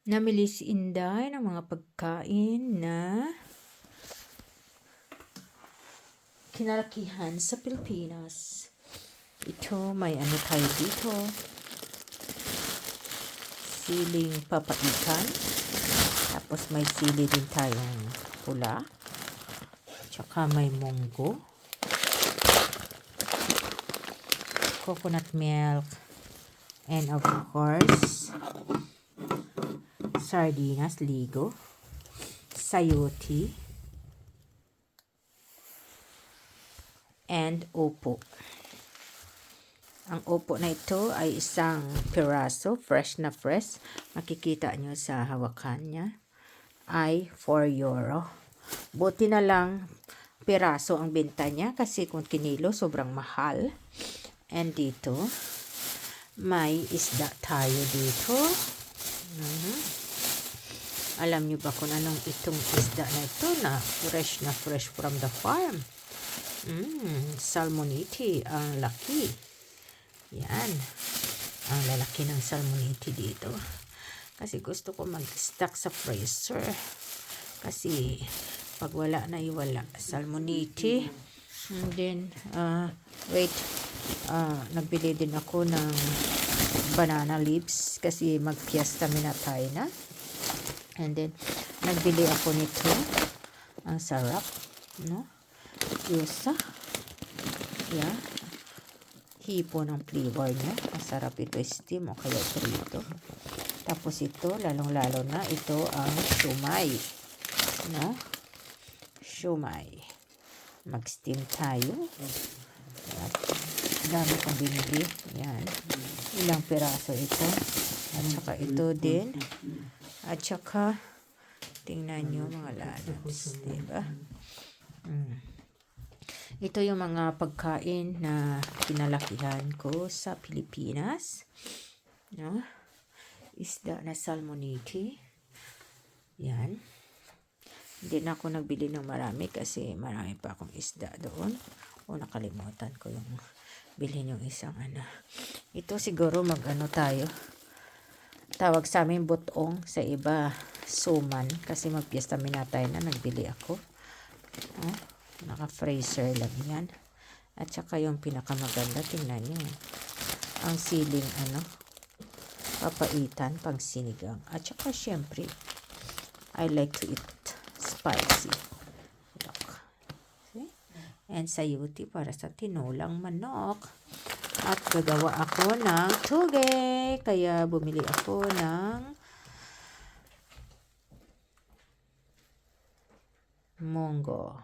Namili si Inday ng mga pagkain na kinalakihan sa Pilipinas. Ito, may ano tayo dito. Siling papaitan. Tapos may sili din tayong pula. Tsaka may munggo. Coconut milk. And of course, sardinas, ligo. Sayote. And opo. Ang opo na ito ay isang piraso, fresh na fresh. Makikita nyo sa hawakan niya. Ay 4 euro. Buti na lang piraso ang benta niya kasi kung kinilo sobrang mahal. And dito, may isda tayo dito. Alam nyo ba kung anong itong isda na ito na fresh from the farm? Salmonite, ang laki. Yan. Ang lalaki ng salmonite dito. Kasi gusto ko mag-stock sa freezer. Kasi pag wala na iwala. Salmonite. And then, nagbili din ako ng banana leaves. Kasi mag-fiesta tayo na. And then, nagbili ako nito. Ang sarap. No? Yusa. Yeah. Hipo ng flavor niya. Masarap ito steam o kaya prito. Tapos ito, lalong-lalo na, ito ang shumai. No? Shumai. Mag-steam tayo. At dami kong binili. Yan. Ilang piraso ito. At saka ito din. At saka, tingnan nyo mga lalabs. Diba? Ito yung mga pagkain na kinalakihan ko sa Pilipinas. No? Isda na salmonite. Yan. Hindi na ako nagbili ng marami kasi marami pa akong isda doon. O nakalimutan ko yung bilhin yung isang ano. Ito siguro mag-ano tayo. Tawag sa amin butong, sa iba suman. Kasi mag-fiesta tayo na nagbili ako. Oh, naka-freezer lang yan. At saka yung pinakamaganda, tingnan nyo. Ang siling papaitan pang sinigang. At saka syempre, I like to eat spicy. Look. See? And sayote para sa tinulang manok. At gagawa ako ng tugay. Kaya bumili ako ng munggo.